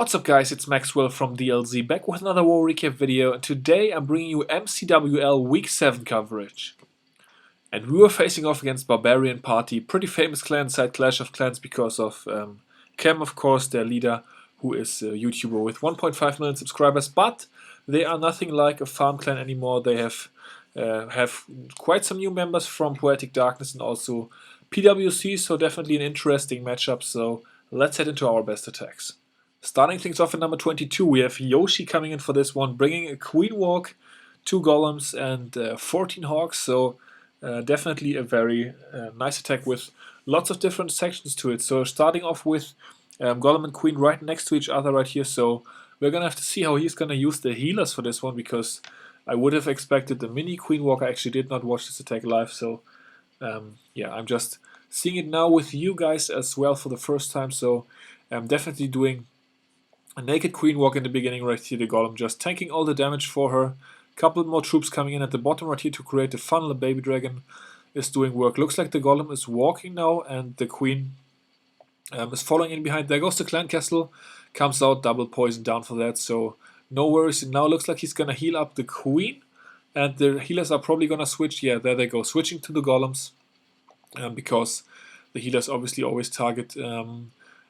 What's up guys, it's Maxwell from DLZ back with another war recap video, and today I'm bringing you MCWL Week 7 coverage. And we were facing off against BarbariaNParty, pretty famous clan side Clash of Clans because of Cam, of course, their leader, who is a YouTuber with 1.5 million subscribers, but they are nothing like a farm clan anymore. They have quite some new members from Poetic Darkness and also PWC, so definitely an interesting matchup, so let's head into our best attacks. Starting things off at number 22, we have Yoshi coming in for this one, bringing a Queen Walk, 2 Golems and 14 Hawks, so definitely a very nice attack with lots of different sections to it. So starting off with Golem and Queen right next to each other right here, so we're going to have to see how he's going to use the healers for this one, because I would have expected the mini Queen Walk. I actually did not watch this attack live, so yeah, I'm just seeing it now with you guys as well for the first time, so I'm definitely doing a naked Queen Walk in the beginning right here, the Golem just tanking all the damage for her. Couple more troops coming in at the bottom right here to create a funnel. A baby dragon is doing work. Looks like the Golem is walking now and the Queen is following in behind. There goes the Clan Castle, comes out, double poison down for that, so no worries. And now looks like he's gonna heal up the Queen, and the healers are probably gonna switch. Yeah, there they go, switching to the Golems, because the healers obviously always target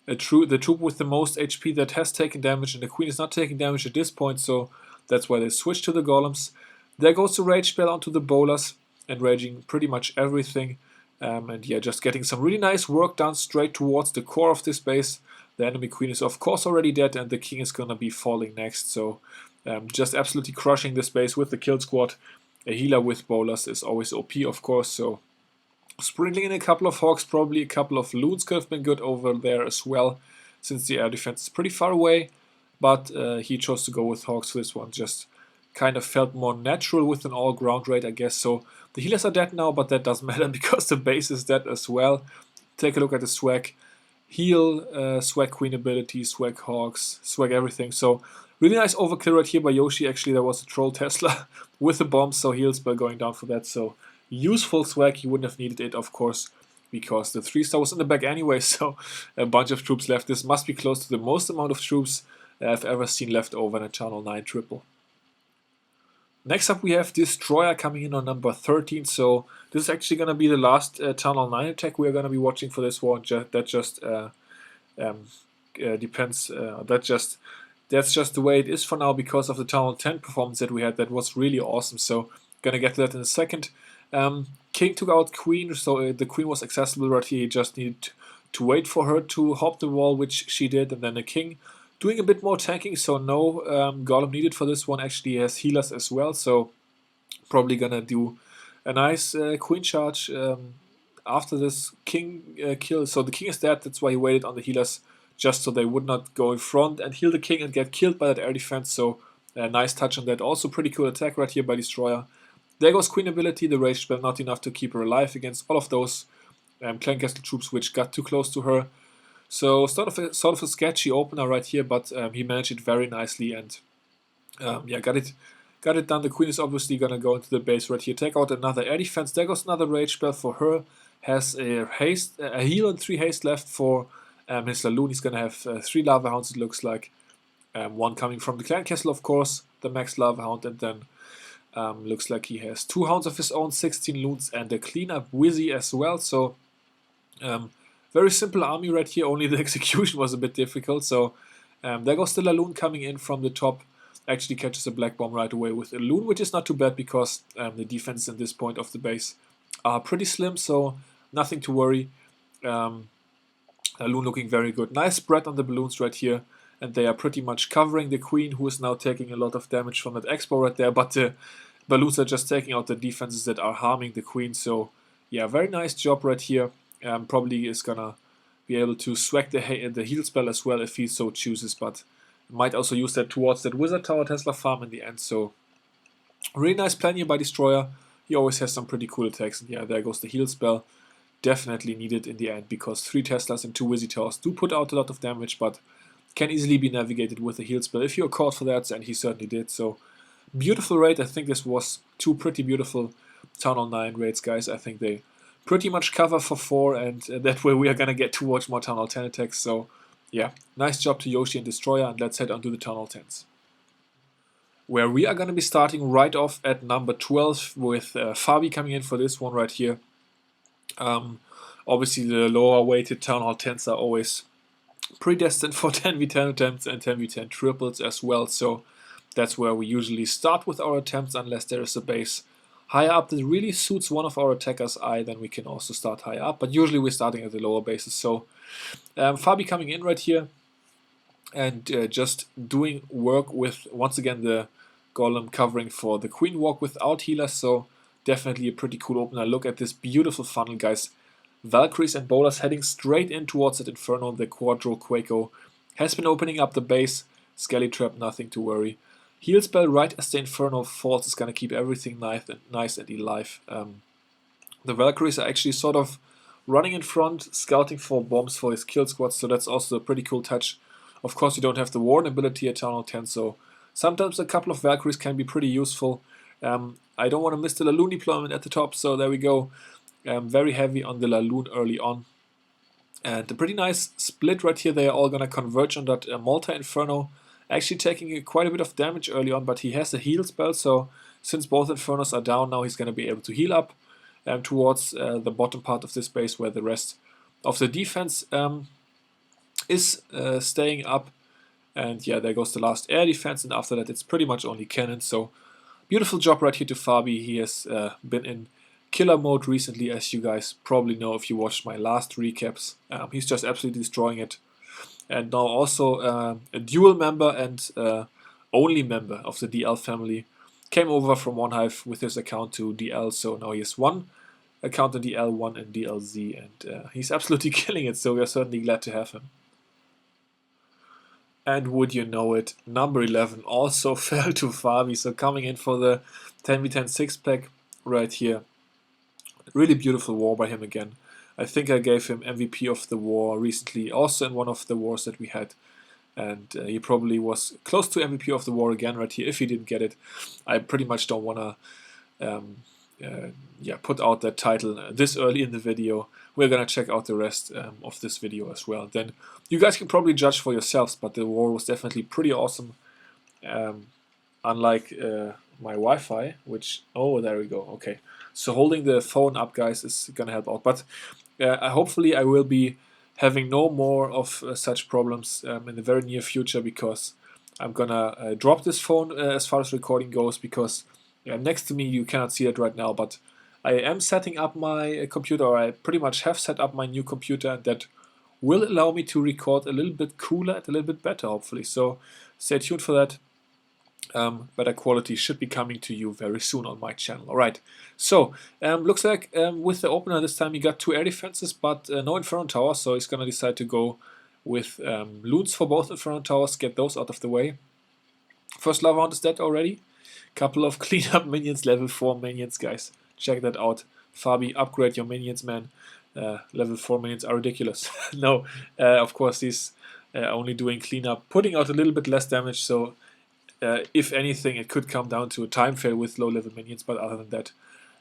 the troop with the most HP that has taken damage, and the Queen is not taking damage at this point, so that's why they switch to the Golems. There goes the Rage spell onto the Bowlers and raging pretty much everything. And yeah, just getting some really nice work done straight towards the core of this base. The enemy Queen is of course already dead, and the King is gonna be falling next, so just absolutely crushing this base with the kill squad. A healer with Bowlers is always OP, of course, so sprinkling in a couple of Hawks, probably a couple of Loons could have been good over there as well, since the air defense is pretty far away, but he chose to go with Hawks for this one. Just kind of felt more natural with an all-ground raid, I guess. So the healers are dead now, but that doesn't matter because the base is dead as well. Take a look at the swag. Heal, swag Queen ability, swag Hawks, swag everything. So really nice overkill right here by Yoshi. Actually, there was a Troll Tesla with a bomb, so heal spell going down for that. So useful swag. He wouldn't have needed it, of course, because the 3-star was in the back anyway, so a bunch of troops left. This must be close to the most amount of troops I've ever seen left over in a Channel 9 triple. Next up we have Destroyer coming in on number 13, so this is actually going to be the last Channel 9 attack we are going to be watching for this war. That just depends, that's just the way it is for now because of the Channel 10 performance that we had. That was really awesome, so gonna get to that in a second. King took out Queen, so the Queen was accessible right here. He just needed to wait for her to hop the wall, which she did, and then the King doing a bit more tanking, so no Golem needed for this one. Actually, he has healers as well, so probably gonna do a nice Queen charge after this King kill. So the King is dead, that's why he waited on the healers, just so they would not go in front and heal the King and get killed by that air defense, so nice touch on that. Also pretty cool attack right here by Destroyer. There goes Queen ability, the Rage spell not enough to keep her alive against all of those Clan Castle troops which got too close to her. So sort of a sketchy opener right here, but he managed it very nicely and yeah, got it done. The Queen is obviously gonna go into the base right here, take out another air defense. There goes another Rage spell for her. Has a heal and 3 haste left for his laloon. He's gonna have 3 Lava Hounds, it looks like. One coming from the Clan Castle, of course, the max Lava Hound, and then looks like he has 2 Hounds of his own, 16 Loons, and a cleanup Wizzy as well. So very simple army right here, only the execution was a bit difficult. So there goes the laloon coming in from the top. Actually catches a black bomb right away with a loon, which is not too bad because the defense at this point of the base are pretty slim, so nothing to worry. Laloon looking very good. Nice spread on the balloons right here, and they are pretty much covering the Queen, who is now taking a lot of damage from that expo right there, but the balloons are just taking out the defenses that are harming the Queen. So yeah, very nice job right here. Probably is gonna be able to swag the heal spell as well if he so chooses, but might also use that towards that Wizard Tower Tesla farm in the end. So really nice plan here by Destroyer. He always has some pretty cool attacks, and yeah, there goes the heal spell. Definitely needed in the end because 3 Teslas and 2 Wizzy Towers do put out a lot of damage, but can easily be navigated with a heal spell if you're caught for that, and he certainly did. So beautiful raid. I think this was 2 pretty beautiful Town 9 raids, guys. I think they pretty much cover for 4, and that way we are gonna get to watch more Town Hall 10 attacks. So yeah, nice job to Yoshi and Destroyer, and let's head on to the Town Hall 10s. Where we are going to be starting right off at number 12 with Fabi coming in for this one right here. Obviously the lower weighted Town Hall 10s are always predestined for 10v10 attempts and 10v10 triples as well, so that's where we usually start with our attempts unless there is a base higher up that really suits one of our attackers' eye, then we can also start higher up, but usually we're starting at the lower bases. So Fabi coming in right here and just doing work with, once again, the Golem covering for the Queen Walk without healers, so definitely a pretty cool opener. Look at this beautiful funnel, guys. Valkyries and Bowlers heading straight in towards that Inferno. The Quadro Quaco has been opening up the base. Skelly Trap, nothing to worry. Heal spell right as the Inferno falls is going to keep everything nice and alive. The Valkyries are actually sort of running in front, scouting for bombs for his kill squad, so that's also a pretty cool touch. Of course, you don't have the Warden ability at Town Hall 10, so sometimes a couple of Valkyries can be pretty useful. I don't want to miss the laloon deployment at the top, so there we go. Very heavy on the laloon early on. And a pretty nice split right here. They are all going to converge on that multi-inferno. Actually taking quite a bit of damage early on, but he has a heal spell, so since both infernos are down now, he's going to be able to heal up towards the bottom part of this base where the rest of the defense is staying up. And yeah, there goes the last air defense, and after that it's pretty much only cannon. So beautiful job right here to Fabi. He has been in killer mode recently, as you guys probably know if you watched my last recaps. He's just absolutely destroying it. And now also a dual member and only member of the DL family came over from One Hive with his account to DL, so now he has one account in DL, one in DLZ, and he's absolutely killing it, so we are certainly glad to have him. And would you know it, number 11 also fell to Fabi, so coming in for the 10v10 6-pack right here. Really beautiful war by him again. I think I gave him MVP of the war recently, also in one of the wars that we had. And he probably was close to MVP of the war again right here if he didn't get it. I pretty much don't want to put out that title this early in the video. We're going to check out the rest of this video as well. Then you guys can probably judge for yourselves, but the war was definitely pretty awesome. Unlike my Wi-Fi, which, oh, there we go, okay. So holding the phone up, guys, is going to help out. But hopefully I will be having no more of such problems in the very near future, because I'm going to drop this phone as far as recording goes, because next to me, you cannot see it right now, but I am setting up my computer, or I pretty much have set up my new computer, and that will allow me to record a little bit cooler and a little bit better, hopefully. So stay tuned for that. Better quality should be coming to you very soon on my channel. Alright, so looks like with the opener this time he got 2 air defenses, but no Inferno Tower, so he's gonna decide to go with loons for both Inferno Towers, get those out of the way. First lava hound is dead already. Couple of cleanup minions, level 4 minions, guys. Check that out. Fabi, upgrade your minions, man. Level 4 minions are ridiculous. No, of course he's only doing cleanup, putting out a little bit less damage, so if anything, it could come down to a time fail with low-level minions, but other than that,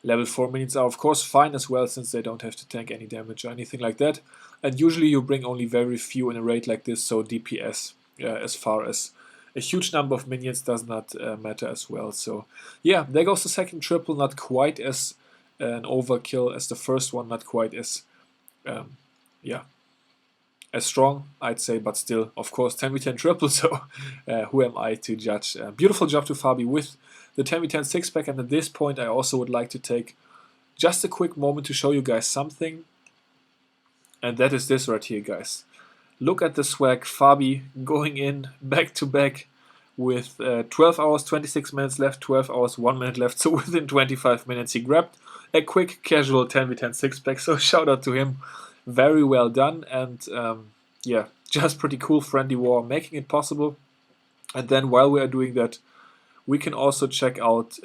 level 4 minions are of course fine as well, since they don't have to tank any damage or anything like that. And usually you bring only very few in a raid like this, so DPS, as far as a huge number of minions, does not matter as well. So yeah, there goes the second triple, not quite as an overkill as the first one, not quite as, as strong, I'd say, but still, of course, 10v10 triple, so who am I to judge? Beautiful job to Fabi with the 10v10 6-pack, and at this point I also would like to take just a quick moment to show you guys something, and that is this right here, guys. Look at the swag, Fabi going in back-to-back with 12 hours, 26 minutes left, 12 hours, 1 minute left, so within 25 minutes he grabbed a quick casual 10v10 6-pack, so shout out to him. Very well done, and yeah, just pretty cool friendly war, making it possible. And then while we are doing that, we can also check out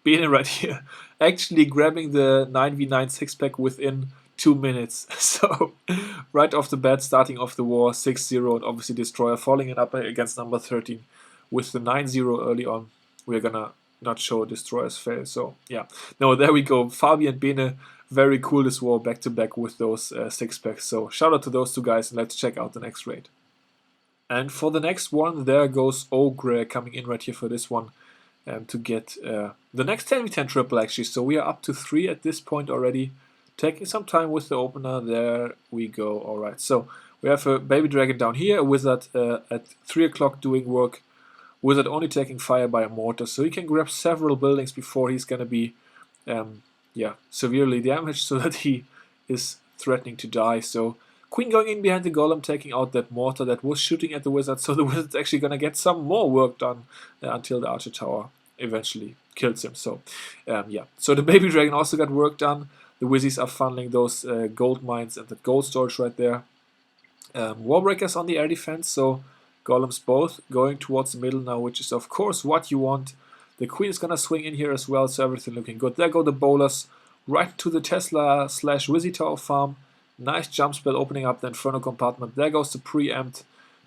Bene right here, actually grabbing the 9v9 6-pack within 2 minutes. So right off the bat, starting off the war 6-0, and obviously Destroyer falling it up against number 13 with the 9-0 early on. We're gonna not show Destroyer's fail, so yeah. No, there we go. Fabi and Bene, very cool this war back to back with those 6-packs. So shout out to those two guys, and let's check out the next raid. And for the next one, there goes Ogre coming in right here for this one to get the next 10v10 triple actually. So we are up to 3 at this point already. Taking some time with the opener. There we go. Alright, so we have a baby dragon down here, a wizard at 3 o'clock doing work. Wizard only taking fire by a mortar, so he can grab several buildings before he's gonna be severely damaged, so that he is threatening to die. So Queen going in behind the golem, taking out that mortar that was shooting at the wizard, so the wizard's actually gonna get some more work done until the archer tower eventually kills him. So so the baby dragon also got work done. The wizzies are funneling those gold mines and the gold storage right there. Warbreakers on the air defense, so golems both going towards the middle now, which is of course what you want. The queen is gonna swing in here as well, so everything looking good. There go the bowlers right to the Tesla / Wizzy Tower farm. Nice jump spell opening up the Inferno compartment. There goes the preempt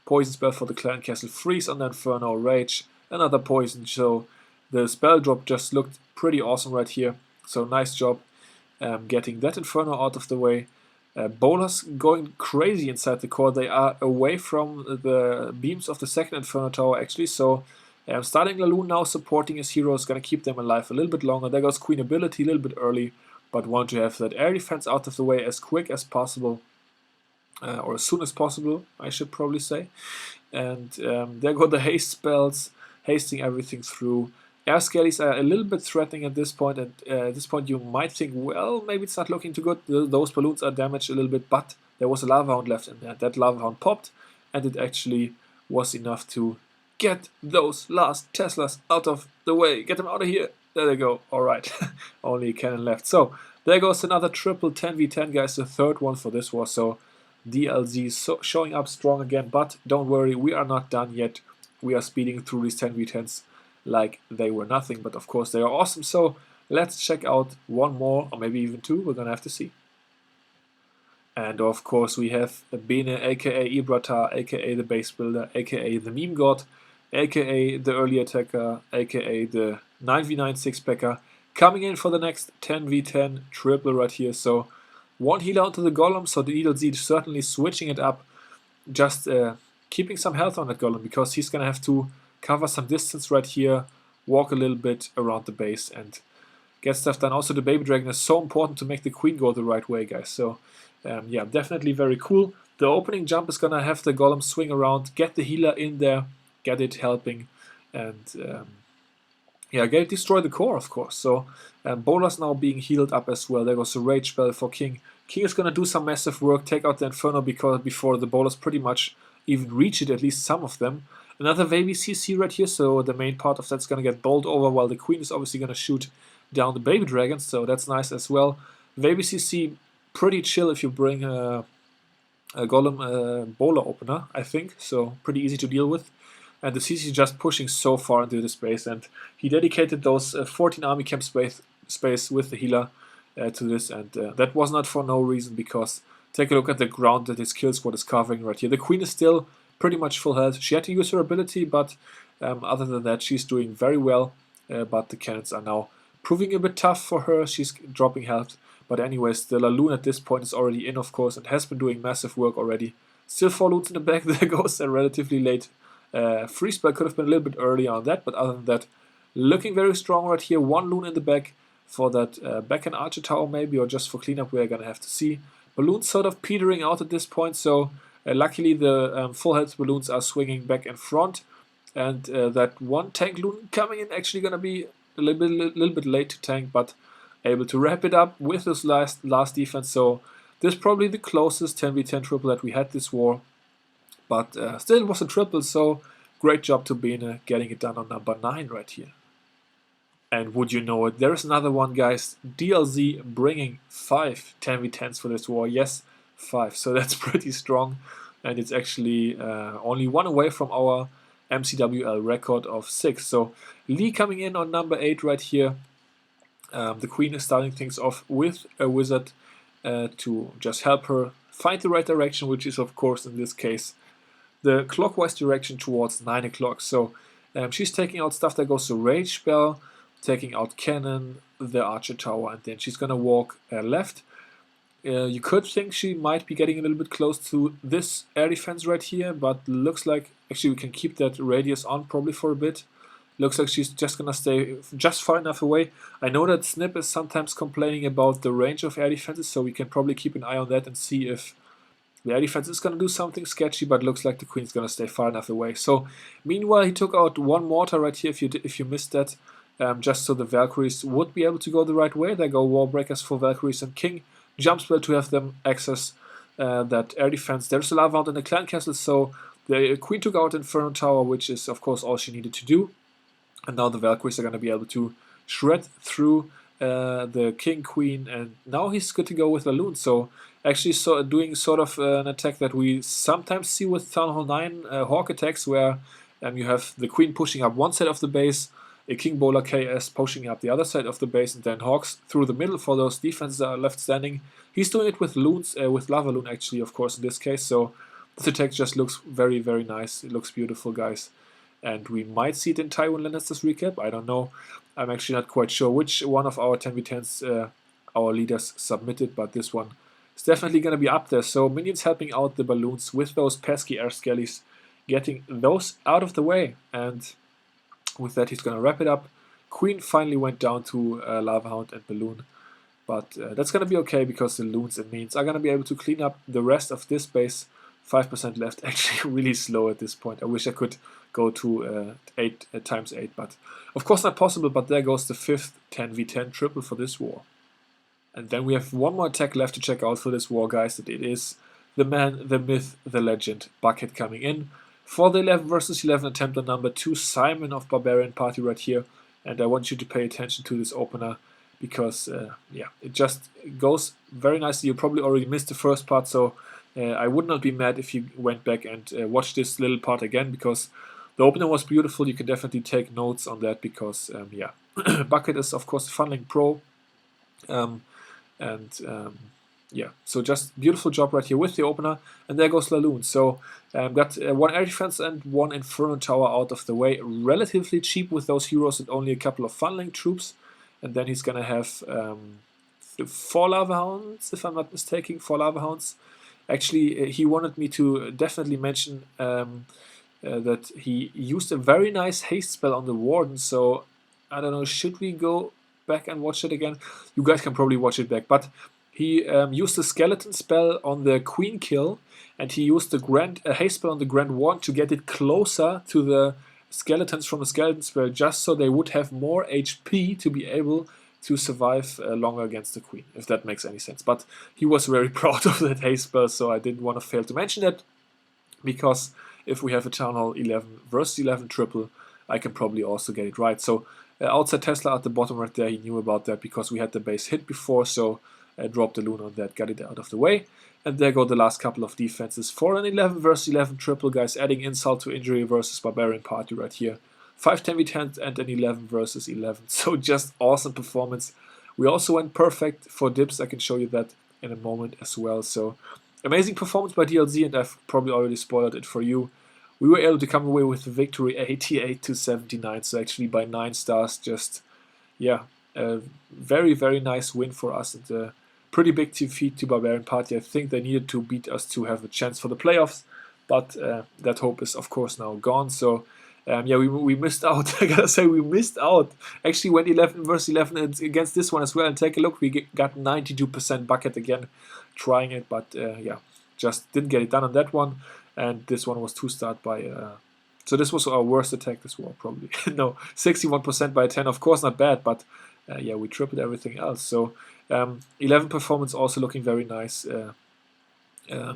poison spell for the Clan Castle. Freeze on the Inferno, Rage, another poison. So the spell drop just looked pretty awesome right here. So nice job getting that Inferno out of the way. Bowlers going crazy inside the core. They are away from the beams of the second Inferno tower actually. So starting laloon now, supporting his heroes, gonna keep them alive a little bit longer. There goes Queen ability a little bit early, but want to have that air defense out of the way as quick as possible, or as soon as possible, I should probably say. And there go the haste spells, hasting everything through. Air skellies are a little bit threatening at this point, and at this point you might think, well, maybe it's not looking too good. Those balloons are damaged a little bit, but there was a lava hound left in there. That lava hound popped, and it actually was enough to get those last Teslas out of the way. Get them out of here. There they go. Alright, only a cannon left. So there goes another triple 10v10, guys, the third one for this war. So DLZ showing up strong again, but don't worry, we are not done yet. We are speeding through these 10v10s like they were nothing, but of course they are awesome. So let's check out one more, or maybe even two. We're gonna have to see. And of course we have Bene, aka Ibratar, aka the base builder, aka the meme god, aka the early attacker, aka the 9v9 6-packer, coming in for the next 10v10 triple right here. So one healer onto the golem, so the DLZ is certainly switching it up, just keeping some health on that golem, because he's gonna have to cover some distance right here, walk a little bit around the base and get stuff done. Also the baby dragon is so important to make the queen go the right way, guys. So yeah, definitely very cool. The opening jump is gonna have the golem swing around, get the healer in there, get it helping, and get it destroy the core, of course. So bowlers now being healed up as well. There goes the rage spell for King. King is gonna do some massive work, take out the Inferno before the bowlers pretty much even reach it, at least some of them. Another baby CC right here, so the main part of that's gonna get bowled over, while the queen is obviously gonna shoot down the baby dragons, so that's nice as well. Baby CC pretty chill if you bring a golem bowler opener, I think, so pretty easy to deal with. And the CC just pushing so far into the space, and he dedicated those 14 army camp space with the healer to this, and that was not for no reason, because take a look at the ground that his kill squad is covering right here. The queen is still pretty much full health. She had to use her ability, but other than that, she's doing very well. But the cannons are now proving a bit tough for her. She's dropping health. But anyways, the laloon at this point is already in, of course, and has been doing massive work already. Still 4 loons in the back. There goes a relatively late free spell. Could have been a little bit earlier on that, but other than that, looking very strong right here. 1 loon in the back for that back and archer tower maybe, or just for cleanup. We're going to have to see. Balloons sort of petering out at this point, so luckily the full health balloons are swinging back in front, and that one tank loon coming in actually going to be a little bit late to tank, but able to wrap it up with this last defense. So this is probably the closest 10v10 triple that we had this war, but still it was a triple, so great job to Bene getting it done on number 9 right here. And would you know it, there is another one, guys. DLZ bringing 5 10v10s for this war. Yes, 5, so that's pretty strong, and it's actually only 1 away from our MCWL record of 6. So Lee coming in on number 8 right here. The queen is starting things off with a wizard to just help her find the right direction, which is of course in this case the clockwise direction towards 9 o'clock. So she's taking out stuff. There goes the rage spell. taking out cannon, the archer tower, and then she's gonna walk left. You could think she might be getting a little bit close to this air defense right here, but looks like actually we can keep that radius on probably for a bit. Looks like she's just gonna stay just far enough away. I know that Snip is sometimes complaining about the range of air defenses, so we can probably keep an eye on that and see if the air defense is gonna do something sketchy, but looks like the queen's gonna stay far enough away. So meanwhile, he took out one mortar right here. If you missed that, just so the Valkyries would be able to go the right way. There go wall breakers for Valkyries and King. Jumps well to have them access that air defense. There's a lava out in the clan castle, so the queen took out Inferno Tower, which is of course all she needed to do. And now the Valkyries are going to be able to shred through the king, queen, and now he's good to go with laloon. So actually doing sort of an attack that we sometimes see with Town Hall 9 Hawk attacks, where you have the queen pushing up one side of the base, a King Bowler KS pushing up the other side of the base, and then Hawks through the middle for those defenses that are left standing. He's doing it with loons, with lava loon actually, of course, in this case. So this attack just looks very, very nice. It looks beautiful, guys. And we might see it in Tywin Lannister's recap. I don't know. I'm actually not quite sure which one of our 10v10s our leaders submitted, but this one is definitely going to be up there. So minions helping out the balloons with those pesky air skellies, getting those out of the way. And with that, he's going to wrap it up. Queen finally went down to Lava Hound and Balloon. But that's going to be okay, because the loons and minions are going to be able to clean up the rest of this base. 5% left, actually really slow at this point. I wish I could go to 8 times 8, but of course not possible. But there goes the 5th 10v10 triple for this war. And then we have one more attack left to check out for this war, guys. And it is the man, the myth, the legend, Bucket coming in for the 11 versus 11 attempt on number 2, Simon of BarbariaNParty right here. And I want you to pay attention to this opener, because yeah, it just goes very nicely. You probably already missed the first part, so I would not be mad if you went back and watched this little part again, because the opener was beautiful. You can definitely take notes on that, because yeah, Bucket is of course a funneling pro, yeah, so just beautiful job right here with the opener. And there goes laloon. So got one air defense and one Inferno Tower out of the way, relatively cheap with those heroes and only a couple of funneling troops. And then he's gonna have 4 lava hounds, if I'm not mistaken, 4 lava hounds. Actually, he wanted me to definitely mention that he used a very nice haste spell on the Warden. So I don't know, should we go back and watch it again? You guys can probably watch it back. But he used the skeleton spell on the queen kill, and he used the haste spell on the Grand Warden to get it closer to the skeletons from the skeleton spell, just so they would have more HP to be able to survive longer against the queen, if that makes any sense. But he was very proud of that haste spell, so I didn't want to fail to mention that, because if we have a Town Hall 11 versus 11 triple, I can probably also get it right. So outside Tesla at the bottom right there, he knew about that, because we had the base hit before, so dropped the loon on that, got it out of the way. And there go the last couple of defenses for an 11 versus 11 triple, guys, adding insult to injury versus BarbariaNParty right here. 5 10v10s and an 11 versus 11. So just awesome performance. We also went perfect for dips. I can show you that in a moment as well. So amazing performance by DLZ, and I've probably already spoiled it for you. We were able to come away with the victory 88-79. So actually by 9 stars, just, yeah, a very, very nice win for us, and a pretty big defeat to BarbariaNParty. I think they needed to beat us to have a chance for the playoffs, but that hope is of course now gone. So yeah, we missed out. I gotta say, we missed out. Actually went 11 versus 11 against this one as well. And take a look, we got 92% Bucket again, trying it, but yeah, just didn't get it done on that one. And this one was 2-starred by... so this was our worst attack this war, probably. No, 61% by 10, of course not bad, but yeah, we tripled everything else. So 11 performance also looking very nice.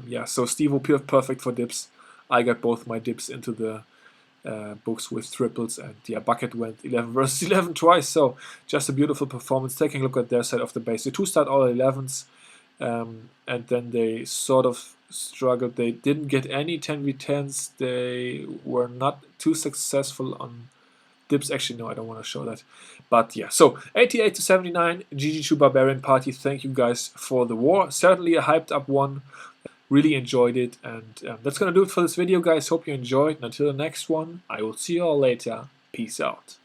Yeah, so Steve will be perfect for dips. I got both my dips into the books with triples, and yeah, Bucket went 11 versus 11 twice. So just a beautiful performance. Taking a look at their side of the base, they 2-starred all 11s, and then they sort of struggled. They didn't get any 10v10s. They were not too successful on dips. Actually, no, I don't want to show that. But yeah, so 88-79, GG to BarbariaNParty. Thank you guys for the war. Certainly a hyped up one. Really enjoyed it, and that's gonna do it for this video, guys. Hope you enjoyed, and until the next one, I will see you all later. Peace out.